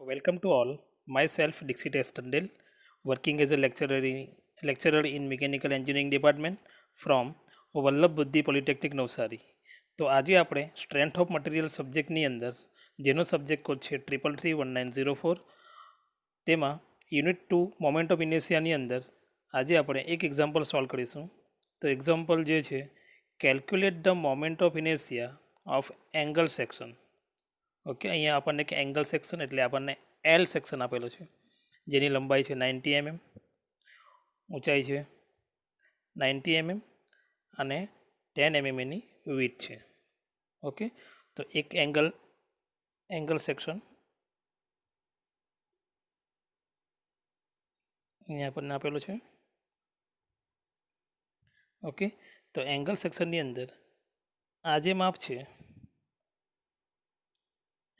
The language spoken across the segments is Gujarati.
Welcome to all. Myself, Dixit Estandel, working as a lecturer in Mechanical Engineering Department from Vallabh બુદ્ધિ પોલિટેકનિક નવસારી. તો આજે આપણે સ્ટ્રેન્થ ઓફ મટીરિયલ સબ્જેક્ટની અંદર જેનો સબ્જેક્ટ કોડ છે 3331904 તેમાં યુનિટ 2 મોમેન્ટ ઓફ ઇનેશિયાની અંદર આજે આપણે એક એક્ઝામ્પલ સોલ્વ કરીશું. તો એક્ઝામ્પલ જે છે કેલ્ક્યુલેટ ધ મોમેન્ટ ઓફ ઇનેશિયા ઓફ એંગલ સેક્શન. ઓકે, અહીંયા આપણને કે એંગલ સેક્શન એટલે આપણને એલ સેક્શન આપેલો છે જેની લંબાઈ છે 90 mm, ઊંચાઈ છે 90 mm અને 10 mm એની વિડ્થ છે. ઓકે, તો એક એંગલ સેક્શન અહીંયા આપણને આપેલો છે. ઓકે, તો એંગલ સેક્શનની અંદર આ જે માપ છે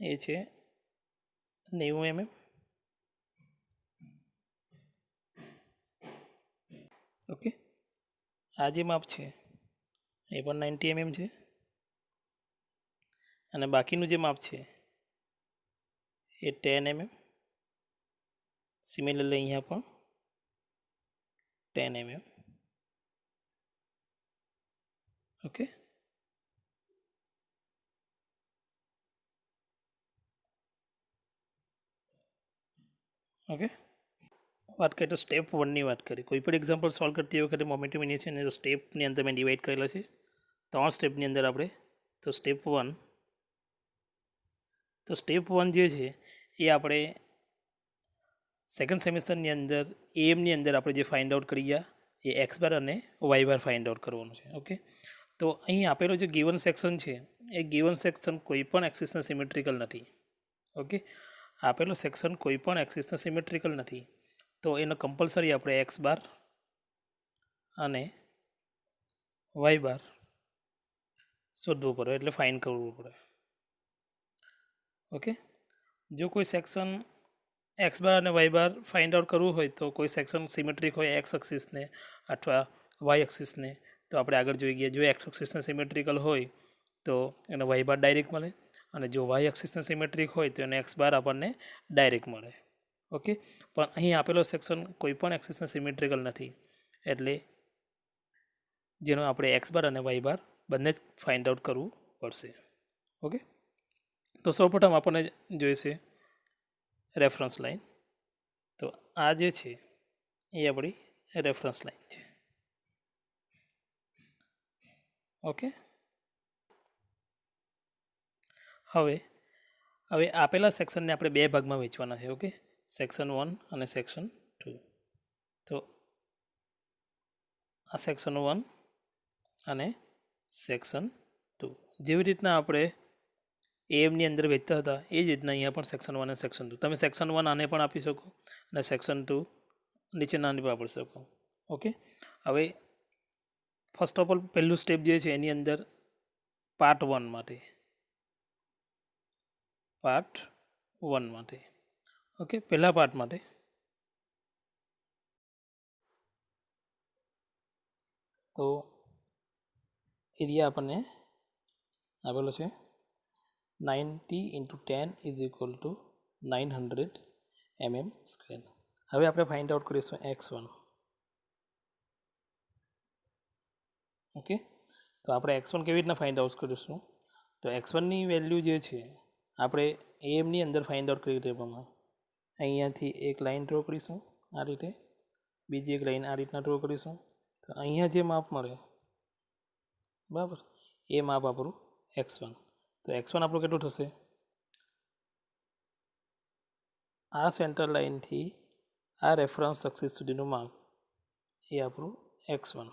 એ છે 90 mm. ઓકે, આ જે માપ છે એ પણ 90 mm છે અને બાકીનું જે માપ છે એ 10 mm. સિમિલરલી અહીંયા પણ 10 mm. ઓકે, ઓકે, વાત કરીએ તો સ્ટેપ 1ની વાત કરીએ. કોઈ પણ એક્ઝામ્પલ સોલ્વ કરતી વખતે મોમેન્ટમ ઇનેશિયાને તો સ્ટેપની અંદર મેં ડિવાઈડ કરેલા છે 3 સ્ટેપની અંદર આપણે. તો સ્ટેપ 1 જે છે એ આપણે સેકન્ડ સેમિસ્ટરની અંદર એમની અંદર આપણે જે ફાઇન્ડ આઉટ કરી ગયા એ એક્સ બાર અને વાય બાર ફાઇન્ડ આઉટ કરવાનું છે. ઓકે, તો અહીં આપેલો જે ગિવન સેક્શન છે એ ગિવન સેક્શન કોઈ પણ એક્સિસના સિમેટ્રિકલ નથી. ઓકે, આપેલો સેક્શન કોઈ પણ એક્સિસના સિમેટ્રિકલ નથી, તો એનો કમ્પલસરી આપણે એક્સ બાર અને વાય બાર શોધવું પડે, એટલે ફાઇન કરવું પડે. ઓકે, જો કોઈ સેક્શન એક્સ બાર અને વાય બાર ફાઇન્ડ આઉટ કરવું હોય તો કોઈ સેક્શન સિમેટ્રિક હોય એક્સ એક્સિસને અથવા વાય એક્સિસને તો આપણે આગળ જોઈ ગયા. જો એક્સ એક્સિસને સિમેટ્રિકલ હોય તો એને વાય બાર ડાયરેક્ટ મળે અને જો વાય એક્સિસને સિમેટ્રિક હોય તો એને એક્સ બાર આપણને ડાયરેક્ટ મળે. ઓકે, પણ અહીં આપેલો સેક્શન કોઈ પણ એક્સિસને સિમેટ્રિકલ નથી એટલે જેનો આપણે એક્સ બાર અને વાય બાર બંને જ ફાઇન્ડ આઉટ કરવું પડશે. ઓકે, તો સૌપ્રથમ આપણને જોઈશે રેફરન્સ લાઈન. તો આ જે છે એ આપણી રેફરન્સ લાઈન છે. ઓકે, હવે આપેલા સેક્શનને આપણે બે ભાગમાં વહેંચવાના છે. ઓકે, સેક્શન 1 અને સેક્શન 2. તો આ સેક્શન 1 અને સેક્શન 2 જેવી રીતના આપણે એમની અંદર વહેંચતા હતા એ જ રીતના અહીંયા પણ સેક્શન 1 અને સેક્શન 2. તમે સેક્શન 1 આને પણ આપી શકો અને સેક્શન 2 નીચેના આને પણ આપી શકો. ઓકે, હવે ફર્સ્ટ ઓફ ઓલ પહેલું સ્ટેપ જે છે એની અંદર પાર્ટ 1 માટે ઓકે, પહેલા પાર્ટ માટે તો એરિયા આપણને આપેલો છે 90 × 10 = 900 mm². હવે આપણે ફાઇન્ડ આઉટ કરીશું x1. ઓકે, તો આપણે x1 કેવી રીતના ફાઇન્ડ આઉટ કરીશું? તો x1ની વેલ્યુ જે છે આપણે એમની અંદર ફાઇન્ડ આઉટ કરી તે પ્રમાણે અહીંયાથી એક લાઇન ડ્રો કરીશું આ રીતે, બીજી એક લાઇન આ રીતના ડ્રો કરીશું. તો અહીંયા જે માપ મળે બરાબર એ માપ આપણું x1. તો x1 આપણું કેટલું થશે? આ સેન્ટર લાઇનથી આ રેફરન્સ એક્સિસ સુધીનું માપ એ આપણું x1.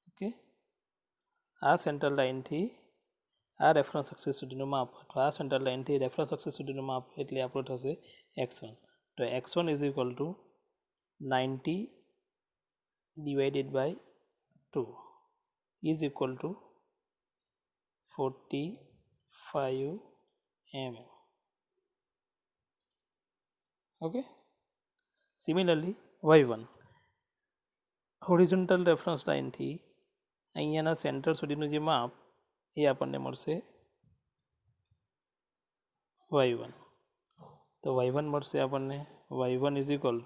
ઓકે, આ સેન્ટર લાઇનથી આ રેફરન્સ એક્સિસ સુધીનું માપ અથવા આ સેન્ટર લાઇનથી રેફરન્સ એક્સિસ સુધીનું માપ એટલે આપણું થશે x1. તો x1 = 90 / 2 = 45 mm. Okay, similarly y1 horizontal reference લાઇનથી અહીંયાના સેન્ટર સુધીનું જે માપ એ આપણને મળશે y1. તો y1 મળશે આપણને y1 ઇઝ ઇક્વલ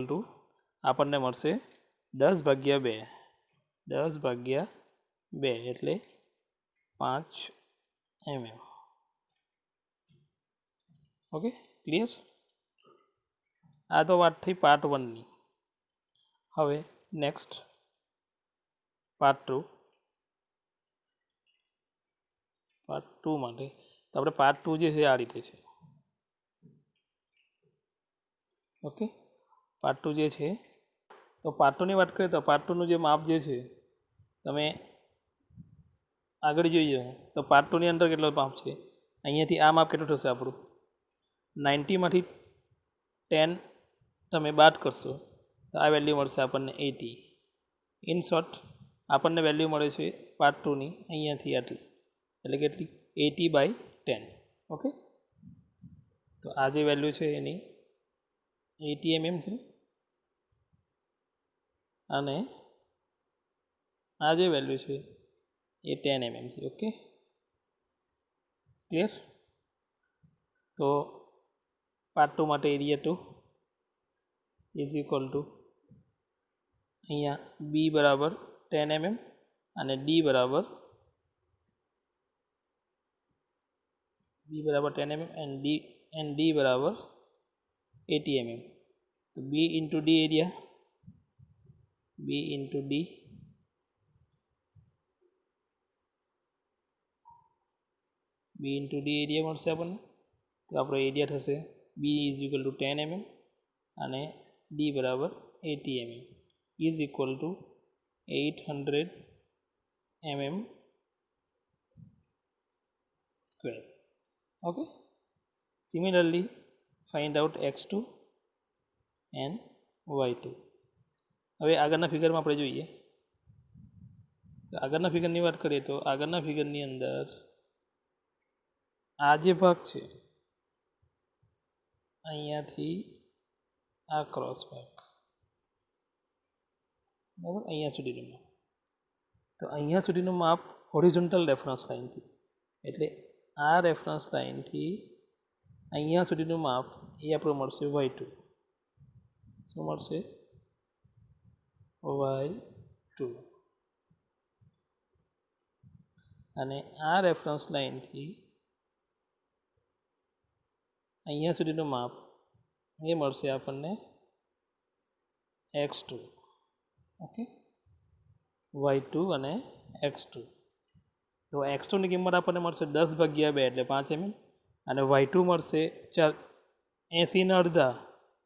ટુ આપણને મળશે 10/2 એટલે 5 mm. Okay, clear? આ તો વાત થઈ પાર્ટ 1ની. હવે નેક્સ્ટ પાર્ટ 2 માટે તો આપણે પાર્ટ 2 જે છે આ રીતે છે. ઓકે, પાર્ટ 2 જે છે તો પાર્ટ 2ની વાત કરીએ તો પાર્ટ 2નું જે માપ જે છે તમે આગળ જોઈએ તો પાર્ટ 2ની અંદર કેટલો માપ છે, અહીંયાથી આ માપ કેટલું થશે આપણું 90માંથી 10 તમે બાદ કરશો તો આ વેલ્યુ મળશે આપણને 80. ઇન શોર્ટ આપણને વેલ્યુ મળે છે પાર્ટ 2ની અહીંયાથી આટલી, એટલે કેટલી 80/10. ઓકે, તો આ જે વેલ્યુ છે એની 80 mm છે અને આ જે વેલ્યુ છે એ 10 mm છે. Okay, clear? તો પાર્ટ 2 માટે એરિયા 2 ઇઝ ઇક્વલ ટુ અહીંયા બી બરાબર 10 mm અને ડી બરાબર 10 mm and ડી બરાબર 80 mm. તો બી ઇન્ટુ ડી એરિયા મળશે આપણને. તો આપણો એરિયા થશે B is equal to 10 mm અને ડી બરાબર 80 mm is equal to 800 mm square. Okay, similarly find out x2 and y2. હવે આગળના ફિગરમાં આપણે જોઈએ તો આગળના ફિગરની વાત કરીએ તો આગળના ફિગરની અંદર આ જે ભાગ છે અહીંયાથી આ ક્રોસ ભાગ બરાબર અહીંયા સુધીનું માપ, તો અહીંયા સુધીનું માપ હોરિઝોન્ટલ રેફરન્સ લાઇનથી, એટલે આ રેફરન્સ લાઇનથી અહીંયા સુધીનું માપ એ આપણું મળશે y2. શું મળશે? y2. અને આ રેફરન્સ લાઇનથી અહીંયા સુધીનું માપ એ મળશે આપણને x2. ઓકે, y2 અને x2. તો x2ની કિંમત આપણને મળશે 10/2 એટલે 5 mm અને y2 મળશે 80ના અડધા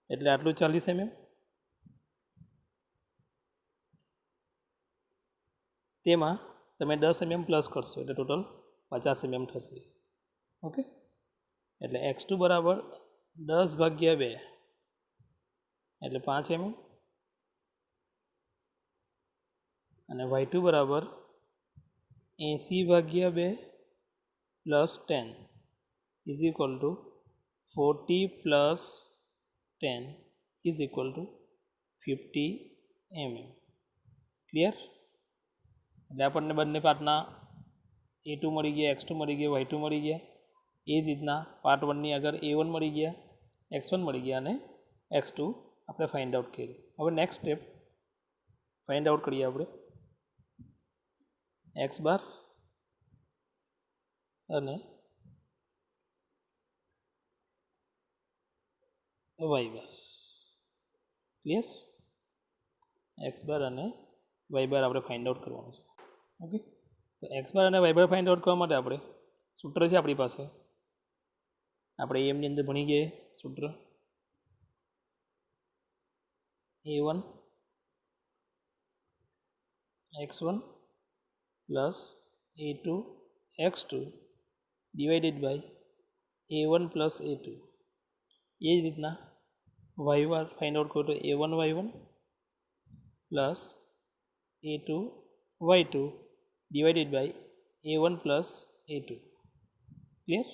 એટલે આટલું 40 mm. તેમાં તમે 10 mm પ્લસ કરશો એટલે ટોટલ 50 mm થશે. ઓકે, એટલે x2 બરાબર 10/2 એટલે 5 mm અને y2 બરાબર 80/2 plus 10 is equal two 40 plus 10 is equal two 50 mm. Clear? એટલે આપણને બંને પાર્ટના a2 મળી ગયા, x2 મળી ગયા, y2 મળી ગયા. એ જ રીતના પાર્ટ 1ની આગળ a1 મળી ગયા, x1 મળી ગયા અને x2 આપણે ફાઇન્ડ આઉટ કર્યું. હવે નેક્સ્ટ સ્ટેપ ફાઇન્ડ આઉટ કરીએ આપણે x બાર અને y બાર. ક્લિયર? x બાર અને y બાર આપણે ફાઇન્ડ આઉટ કરવાનું છે. ઓકે, તો x બાર અને y બાર ફાઇન્ડ આઉટ કરવા માટે આપણે સૂત્ર છે આપણી પાસે, આપણે એમની અંદર ભણી ગયે સૂત્ર a1 x1 plus a2 x2 divided by a1 plus a2. એ જ રીતના y બાર ફાઇન્ડ આઉટ કરો તો a1 y1 plus a2 y2 divided by a1 plus a2. Clear?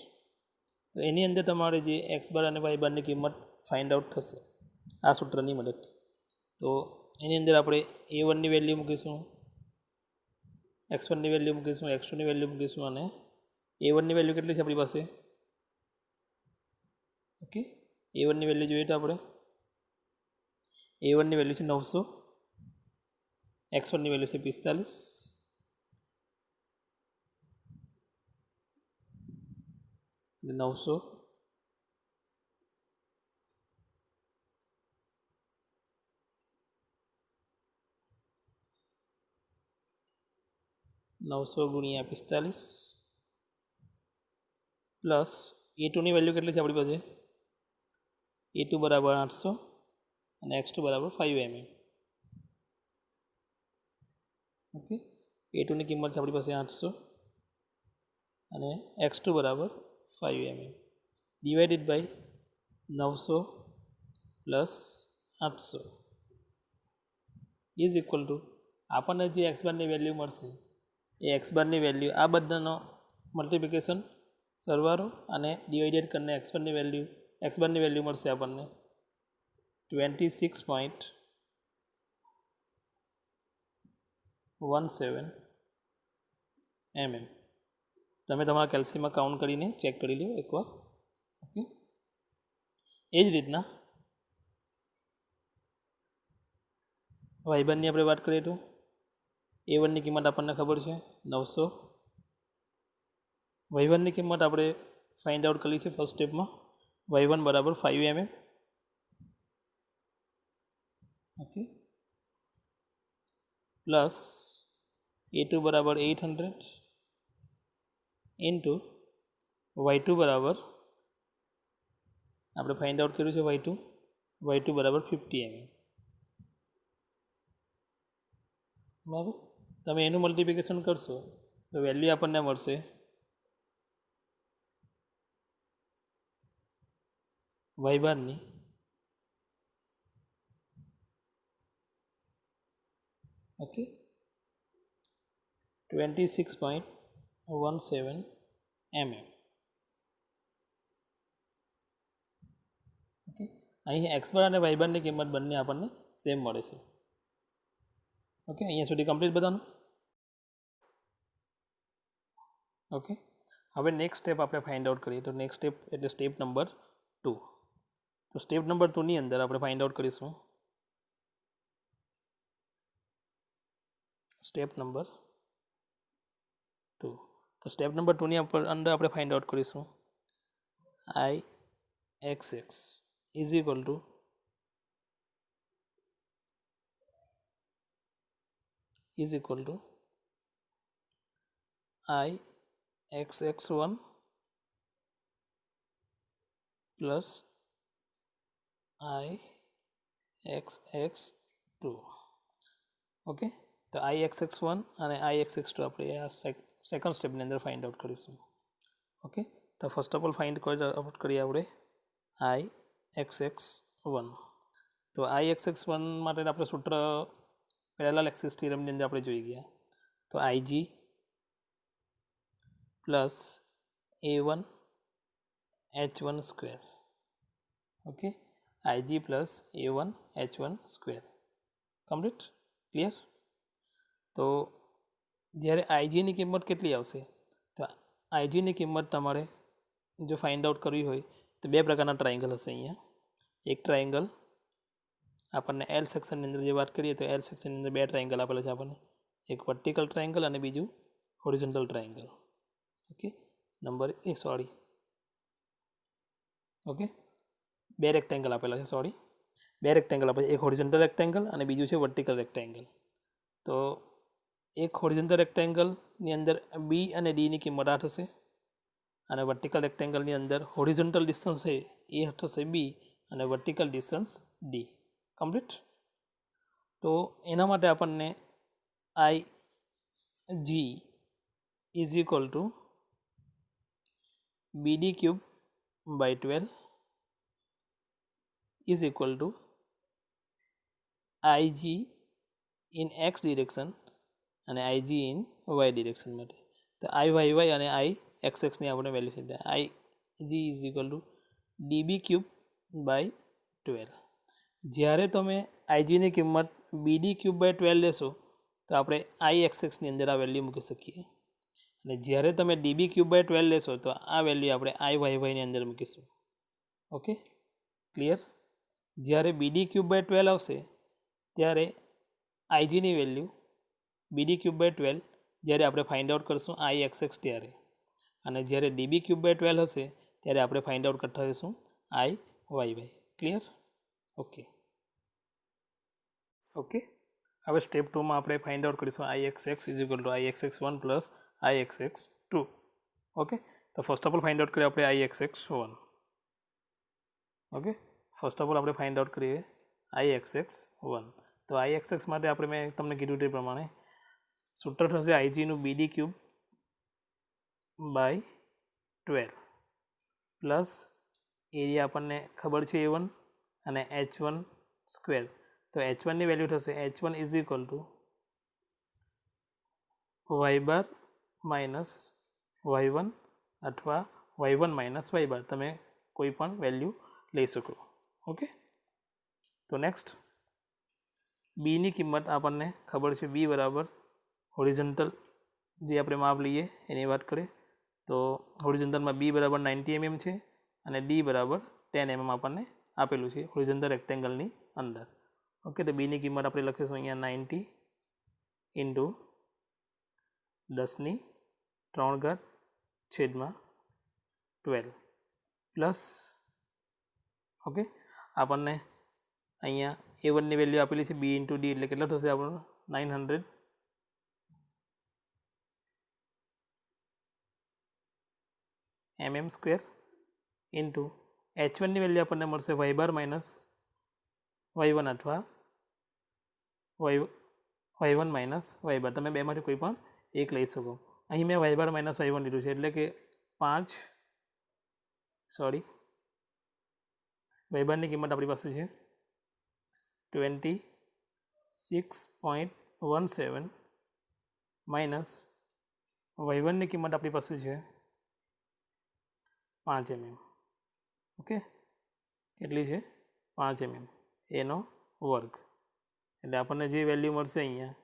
તો એની અંદર તમારે જે x બાર અને y બારની કિંમત ફાઇન્ડ આઉટ થશે આ સૂત્રની મદદથી. તો એની અંદર આપણે a1ની વેલ્યુ મૂકીશું x1ની વેલ્યુ મૂકીશું, x2ની વેલ્યુ મૂકીશું અને a1ની વેલ્યુ કેટલી છે આપણી પાસે? ઓકે, a1ની વેલ્યુ જોઈએ તો આપણે a1ની વેલ્યુ છે 900, x1ની વેલ્યુ છે 45, એટલે 900 ગુણ્યા 45 પ્લસ a2ની વેલ્યુ કેટલી છે આપણી પાસે? a2 બરાબર 800 અને x2 બરાબર 5 mm. ઓકે, a2ની કિંમત છે આપણી પાસે 800 અને x2 બરાબર 5 mm divided by 900 plus 800 is equal to આપણને જે એક્સ બારની વેલ્યુ મળશે એ એક્સ બારની વેલ્યુ આ બધાનો મલ્ટિપ્લિકેશન સરવાળો અને ડિવાઇડેડ કરીને એક્સ બારની વેલ્યુ મળશે આપણને 26.17 mm. તમે તમારા કેલ્સીમાં કાઉન્ટ કરીને ચેક કરી લો એકવાર. ઓકે, એ જ રીતના વાયબારની આપણે વાત કરીએ તો a1ની કિંમત આપણને ખબર છે 900, y1ની કિંમત આપણે ફાઇન્ડ આઉટ કરી છે ફર્સ્ટ સ્ટેપમાં, y1 બરાબર 5 mm. ઓકે, પ્લસ a2 બરાબર 800 ઇન્ટુ y2 બરાબર આપણે ફાઇન્ડ આઉટ કર્યું છે y2 બરાબર 50 mm. બરાબર, તમે એનું મલ્ટિપ્લિકેશન કરશો તો વેલ્યુ આપણને મળશે y બારની ઓકે 26.17 mm. ઓકે, અહીં એક્સ બાર અને વાય બારની કિંમત બંને આપણને સેમ મળે છે. ઓકે, અહીંયા સુધી કમ્પ્લીટ બધાનું. ઓકે, હવે નેક્સ્ટ સ્ટેપ આપણે ફાઇન્ડ આઉટ કરીએ તો નેક્સ્ટ સ્ટેપ એટલે સ્ટેપ નંબર 2. તો સ્ટેપ નંબર 2ની અંદર આપણે ફાઇન્ડ આઉટ કરીશું સ્ટેપ નંબર 2. તો સ્ટેપ નંબર 2ની અંદર આપણે ફાઇન્ડ આઉટ કરીશું Ixx is equal two Ixx1 plus Ixx2. Okay, તો Ixx1 અને Ixx2 આપણે આ સેકન્ડ સ્ટેપની અંદર ફાઇન્ડ આઉટ કરીશું. ઓકે, તો first of all find out કરીએ આપણે Ixx1. તો Ixx1 માટે આપણે સૂત્ર પેરેલલ એક્સિસ થિયરમની અંદર આપણે જોઈ ગયા. તો Ig plus a1 h1 square. Okay, Ig plus a1 h1 square. Complete, clear? તો જ્યારે Igની કિંમત કેટલી આવશે? તો Igની કિંમત તમારે જો ફાઇન્ડ આઉટ કરવી હોય તો બે પ્રકારના ટ્રાયંગલ હશે અહીંયા. એક ટ્રાયંગલ આપણને એલ સેક્શનની અંદર જે વાત કરીએ તો એલ સેક્શનની અંદર બે ટ્રાયંગલ આપેલા છે આપણને, એક વર્ટિકલ ટ્રાયંગલ અને બીજું હોરિઝોન્ટલ ટ્રાયંગલ. ઓકે, ઓકે, બે રેક્ટેંગલ આપેલા છે, બે રેક્ટેંગલ આપેલા છે, એક હોરિઝોન્ટલ રેક્ટેંગલ અને બીજું છે વર્ટિકલ રેક્ટેંગલ. તો એક હોરિઝોન્ટલ રેક્ટેંગલની અંદર બી અને ડીની કિંમત 8 હશે અને વર્ટિકલ રેક્ટેંગલની અંદર હોરિઝોન્ટલ ડિસ્ટન્સ છે એ થશે બી અને વર્ટિકલ ડિસ્ટન્સ ડી. કમ્પ્લીટ. તો એના માટે આપણને IG is equal two BD³ by 12 is equal to IG in x direction અને IG in y direction માટે. તો IYY અને IXXની આપણે વેલ્યુ છે. IG is equal to DB³ by 12. જ્યારે તમે IGની કિંમત BD³ by 12 લેશો તો આપણે આઈ એક્સની અંદર આ વેલ્યુ મૂકી શકીએ અને જ્યારે તમે ડીબી ક્યુબ બાય 12 લેશો તો આ વેલ્યુ આપણે આઈ વાયની અંદર મૂકીશું. Okay, clear. જ્યારે બીડી ક્યુબ બાય 12 આવશે ત્યારે આઈજીની વેલ્યુ બીડી ક્યુબ બાય 12 જ્યારે આપણે ફાઇન્ડ આઉટ કરશું આઈ એક્સ ત્યારે, અને જ્યારે ડીબી ક્યુબ બાય 12 હશે ત્યારે આપણે ફાઇન્ડ આઉટ કરતા હોઈશું I Y. Clear? Okay. Okay, હવે સ્ટેપ 2માં આપણે ફાઇન્ડ આઉટ કરીશું I X is equal to I X 1 plus I X 2. Okay, તો first of all find out કરીએ આપણે I X 1. Okay, first of all આપણે ફાઇન્ડ આઉટ કરીએ આઈ એક્સ 1. તો આઈ એક્સ માટે આપણે મેં તમને કીધું તે પ્રમાણે સૂત્ર થશે આઈજીનું બીડી ક્યુબ બાય 12 પ્લસ એરિયા આપણને ખબર છે A1 અને H1 સ્ક્વેર. તો H1ની વેલ્યુ થશે H1 is equal to Y bar minus y1 અથવા y1 માઇનસ y બાર, તમે કોઈ પણ વેલ્યુ લઈ શકો. ઓકે, તો નેક્સ્ટ બીની કિંમત આપણને ખબર છે બી બરાબર હોરિઝોન્ટલ જે આપણે માપ લઈએ એની વાત કરીએ તો હોરિઝોન્ટલમાં બી બરાબર 90 mm છે અને ડી બરાબર 10 mm આપણને આપેલું છે હોરિઝોન્ટલ રેક્ટેંગલની અંદર. ઓકે, તો બીની કિંમત આપણે લખીશું અહીંયા 90 ઇન્ટુ 10^3 પ્લસ ઓકે આપણને અહીંયા A1ની વેલ્યુ આપેલી છે બી ઇન્ટુ ડી એટલે કેટલા થશે આપણને 900 mm સ્ક્વેર ઇન્ટુ H1ની વેલ્યુ આપણને મળશે વાય બાર માઇનસ y1 અથવા y1 માઇનસ y બાર, તમે બેમાંથી કોઈ પણ એક લઈ શકો. અહીં મેં y બાર માઇનસ y1 લીધું છે એટલે કે y બારની કિંમત આપણી પાસે છે 26.17 માઇનસ y1ની કિંમત આપણી પાસે છે 5 mm. ઓકે, કેટલી છે 5 mm એનો વર્ગ, એટલે આપણને જે વેલ્યુ મળશે અહીંયા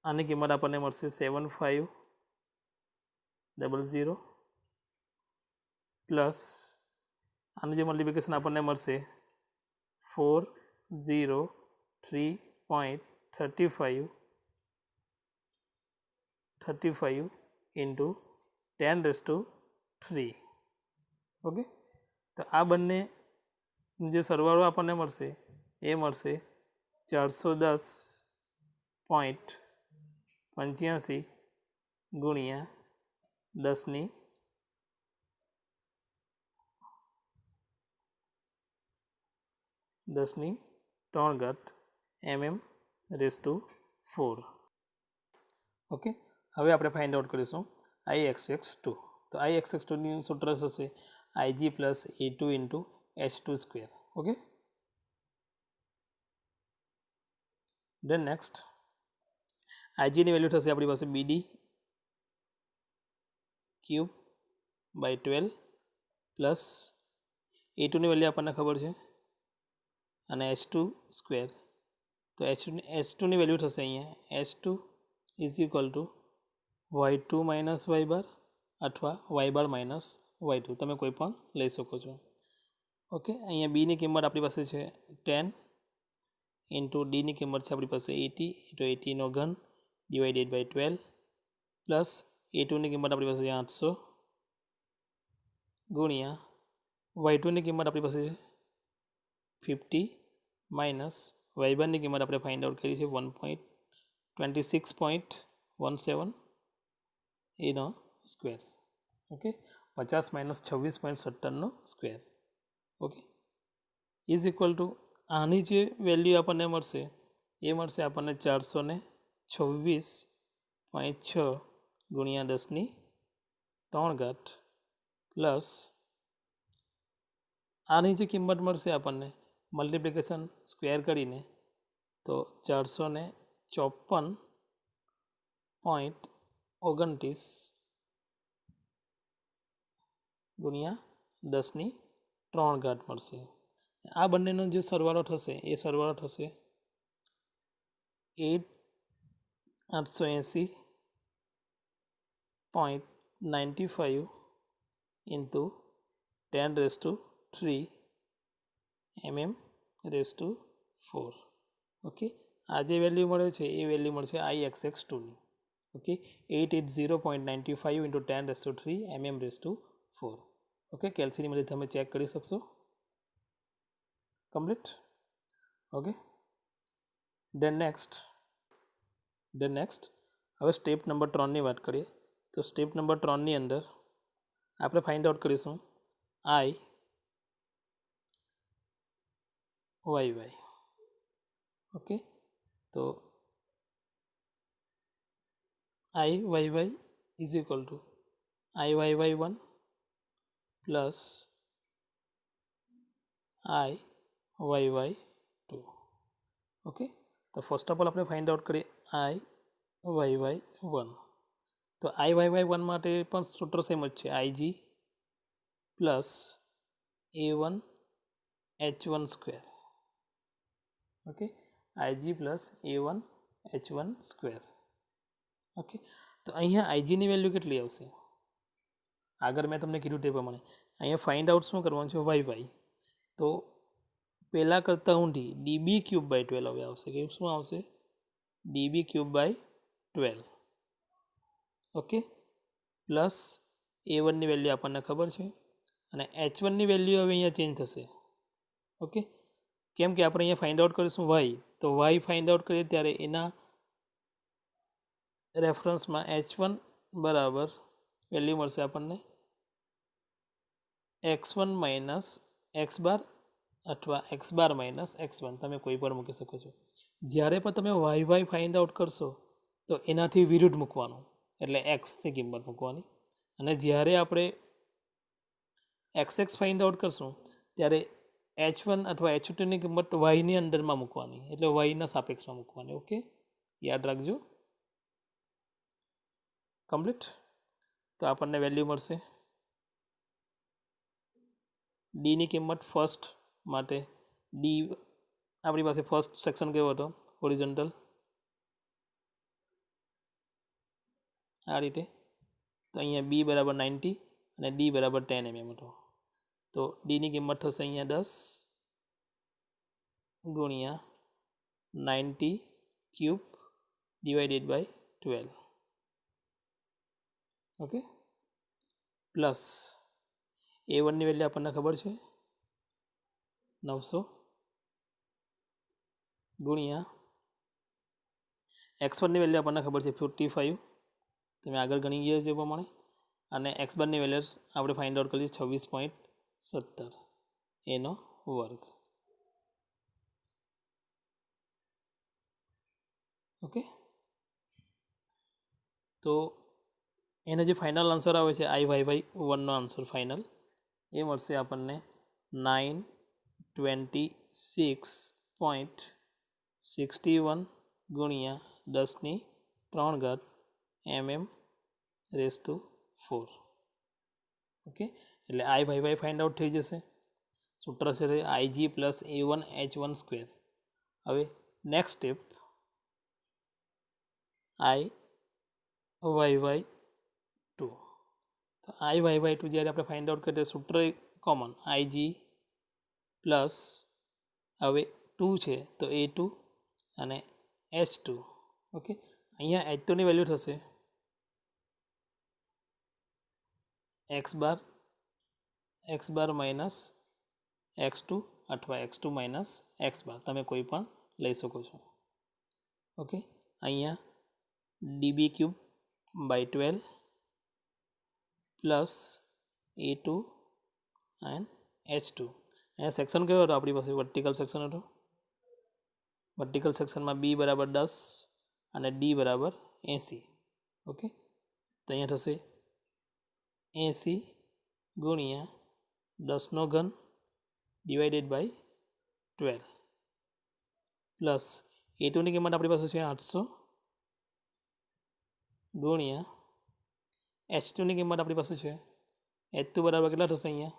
આની કિંમત આપણને મળશે 7500 પ્લસ આનું જે મલ્ટિપ્લિકેશન આપણને મળશે 403.35 ઇન્ટુ 10^3. ઓકે, તો આ બંને જે સરવાળો આપણને મળશે એ મળશે 410.85 ગુણ્યા 10^3 mm^4. ઓકે, હવે આપણે ફાઇન્ડ આઉટ કરીશું આઈ એક્સ 2. તો આઈ એક્સ 2ની સૂત્ર થશે I G plus A2 into H2 square. Okay, then next આઈજીની વેલ્યુ થશે આપણી પાસે બીડી ક્યુબ બાય 12 પ્લસ A2ની વેલ્યુ આપણને ખબર છે અને H2 સ્ક્વેર. તો H2ની વેલ્યુ થશે અહીંયા H2 is equal two y2 minus y બાર અથવા y બાર માઇનસ y2, તમે કોઈ પણ લઈ શકો છો. ઓકે, અહીંયા બીની કિંમત આપણી પાસે છે 10 ઇન્ટુ ડીની કિંમત છે આપણી પાસે 80, તો 80નો ઘન ડિવાઇડેડ બાય 12 પ્લસ A2ની કિંમત આપણી પાસે 800 ગુણ્યા y2ની કિંમત આપણી પાસે 50 માઇનસ y બારની કિંમત આપણે ફાઇન્ડ આઉટ કરી છે 26.17 એનો સ્ક્વેર. ઓકે, 50 માઇનસ 26.17નો square. Okay, is equal to આની જે વેલ્યુ આપણને મળશે એ મળશે આપણને 426.6 ગુણ્યા 10^3 પ્લસ આની જે કિંમત મળશે આપણને મલ્ટિપ્લિકેશન સ્ક્વેર કરીને તો 454.29 ગુણ્યા 10^3 મળશે. આ બંનેનો જે સરવાળો થશે એ સરવાળો થશે 880.95 into 10⁻³ mm⁻⁴. ઓકે, આ જે વેલ્યુ મળે છે એ વેલ્યુ મળશે IXX2ની. Okay, 880.95 into 10⁻³ mm⁴. ઓકે, કેલ્સીની મદદથી તમે ચેક કરી શકશો. કમ્પ્લીટ. ઓકે, ધેન નેક્સ્ટ હવે સ્ટેપ નંબર 3ની વાત કરીએ. તો સ્ટેપ નંબર 3ની અંદર આપણે ફાઇન્ડ આઉટ કરીશું IYY. ઓકે, તો IYY is equal to IYY1 plus IYY2. Okay, તો ફર્સ્ટ ઓફ ઓલ આપણે ફાઇન્ડ આઉટ કરીએ IYY1. તો IYY1 માટે પણ સૂત્ર સેમ જ છે, IG plus A1H1². Okay, IG plus A1H1². Okay, તો અહીંયા આઈજીની વેલ્યુ કેટલી આવશે? આગળ મેં તમને કીધું તે પ્રમાણે અહીંયા ફાઇન્ડ આઉટ શું કરવાનું છે, વાય. તો પહેલાં કરતાં ઊંધી DB³/12 હવે આવશે. કે શું આવશે? DB³/12. ઓકે, પ્લસ A1ની વેલ્યુ આપણને ખબર છે અને H1ની વેલ્યુ હવે અહીંયા ચેન્જ થશે. ઓકે, કેમ કે આપણે અહીંયા ફાઇન્ડ આઉટ કરીશું વાય. તો વાય ફાઇન્ડ આઉટ કરીએ ત્યારે એના રેફરન્સમાં H1 બરાબર વેલ્યુ મળશે આપણને x1 માઇનસ x બાર અથવા x બાર માઇનસ x1, તમે કોઈ પણ મૂકી શકો છો. જ્યારે પણ તમે વાય ફાઇન્ડ આઉટ કરશો તો એનાથી વિરુદ્ધ મૂકવાનું, એટલે એક્સની કિંમત મૂકવાની. અને જ્યારે આપણે એક્સ ફાઇન્ડ આઉટ કરશું ત્યારે H1 અથવા H2ની કિંમત વાયની અંદરમાં મૂકવાની, એટલે વાયના સાપેક્ષમાં મૂકવાની. ઓકે, યાદ રાખજો. કમ્પ્લીટ. તો આપણને વેલ્યુ મળશે ડીની કિંમત ફર્સ્ટ માટે. ડી આપણી પાસે ફર્સ્ટ સેક્શન કેવો હતો? હોરિઝોન્ટલ. આ રીતે. તો અહીંયા બી બરાબર 90 અને ડી બરાબર 10 mm હતો. તો ડીની કિંમત થશે અહીંયા 10 ગુણ્યા 90³ ડિવાઇડેડ બાય 12. ઓકે, પ્લસ A1ની વેલ્યુ આપણને ખબર છે 900 ગુણ્યા x1ની વેલ્યુ આપણને ખબર છે 55, તમે આગળ ગણી ગયા તે પ્રમાણે. અને x બારની વેલ્યુ આપણે ફાઇન્ડ આઉટ કરીએ 26.17 એનો વર્ગ. ઓકે, તો એનો જે ફાઇનલ આન્સર આવે છે IYY1નો આન્સર ફાઇનલ એ મળશે આપણને 926.61 ગુણ્યા 10⁻³ mm⁴. ઓકે, એટલે IYY ફાઇન્ડ આઉટ થઈ જશે. સૂત્ર છે IG પ્લસ A1H1². હવે નેક્સ્ટ સ્ટેપ IYY2. તો IYY2 જ્યારે આપણે ફાઇન્ડ આઉટ કરીએ સૂત્ર કોમન, IG પ્લસ હવે 2 છે તો A2 અને H2. ઓકે, અહીંયા H2ની વેલ્યુ થશે x બાર માઇનસ x2 અથવા x2 માઇનસ x બાર, તમે કોઈ પણ લઈ શકો છો. ઓકે, અહીંયા DB³/12 plus A2 and H2. અહીંયા સેક્શન કયો હતો આપણી પાસે? વર્ટિકલ સેક્શન હતો. વર્ટિકલ સેક્શનમાં B બરાબર 10 અને D બરાબર 80. ઓકે, તો અહીંયા થશે 80 ગુણ્યા 10³ ડિવાઇડેડ બાય 12 પ્લસ A2ની કિંમત આપણી પાસે છે 800 ગુણ્યા H2ની કિંમત આપણી પાસે છે H2 બરાબર કેટલા થશે અહીંયા?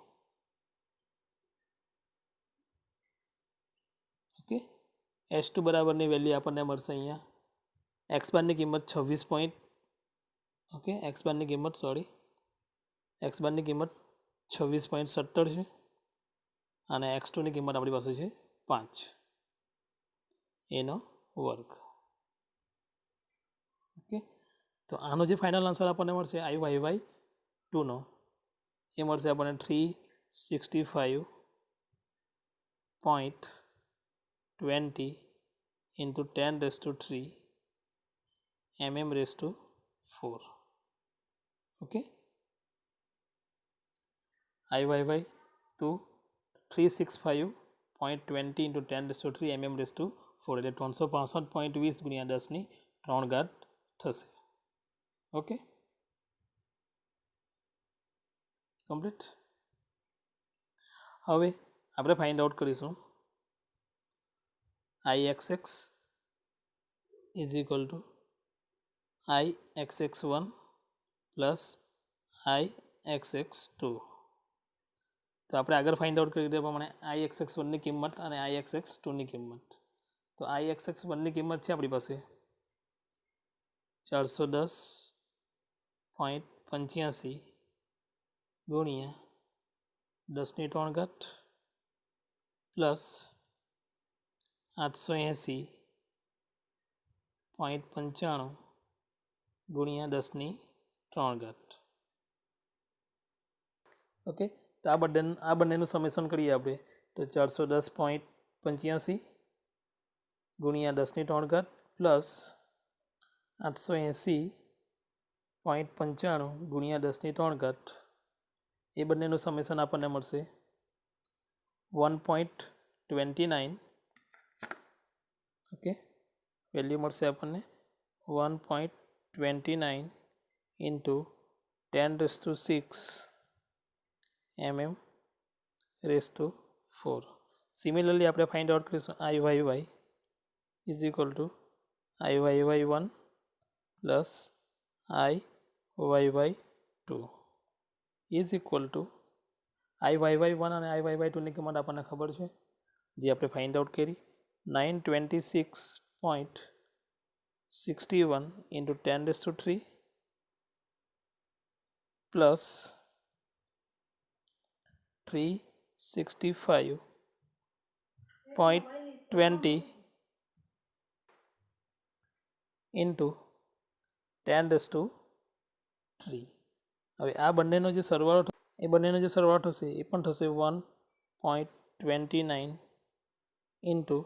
ઓકે, H2 બરાબરની વેલ્યુ આપણને મળશે અહીંયા એક્સ બારની કિંમત 26 પોઈન્ટ ઓકે એક્સ બારની કિંમત 26.17 છે અને x2ની કિંમત આપણી પાસે છે 5 એનો વર્ગ. ઓકે, તો આનો જે ફાઇનલ આન્સર આપણને મળશે IYY2 નો એ મળશે આપણને 365.20 into 10⁻³ mm⁻⁴. Okay, IYY2 365.20 into 10⁻³ mm⁻⁴ એટલે 365.20 × 10⁻³ થશે. Okay, complete. હવે આપણે ફાઇન્ડ આઉટ કરીશું IXX is equal to IXX1 plus IXX2. તો આપણે આગળ ફાઇન્ડ આઉટ કરી દીધા પ્રમાણે IXX1ની કિંમત અને IXX2ની કિંમત. તો IXX1ની કિંમત છે આપણી પાસે 410.85 ગુણ્યા 10⁻³ પ્લસ 880.95 ગુણ્યા 10⁻³. ઓકે, તો આ બંનેનું સમેશન કરીએ આપણે તો 410.85 ગુણ્યા 10⁻³ પ્લસ 880.95 ગુણ્યા 10⁻³ એ બંનેનું સમેશન આપણને મળશે 1.29. ઓકે, વેલ્યુ મળશે આપણને 1.29 into 10⁻⁶ mm⁻⁴. સિમિલરલી આપણે ફાઇન્ડ આઉટ કરીશું IYY is equal to IYY1 plus IYY2 is equal to IYY1 અને IYY2ની કિંમત આપણને ખબર છે જે આપણે ફાઇન્ડ આઉટ કરી 926.61 into 10⁻³ plus 365.20 into 10⁻³. હવે આ બંનેનો જે સરવાળો થશે એ પણ થશે 1.29 into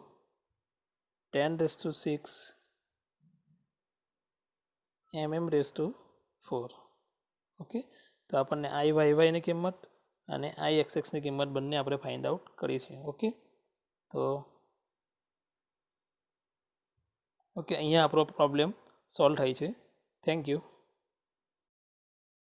10⁻⁶ mm⁻⁴. ઓકે, તો આપણને IYYની કિંમત અને IXXની કિંમત બંને આપણે ફાઇન્ડ આઉટ કરી છે. ઓકે, તો અહીંયા આપણો પ્રોબ્લેમ સોલ્વ થાય છે. Thank you.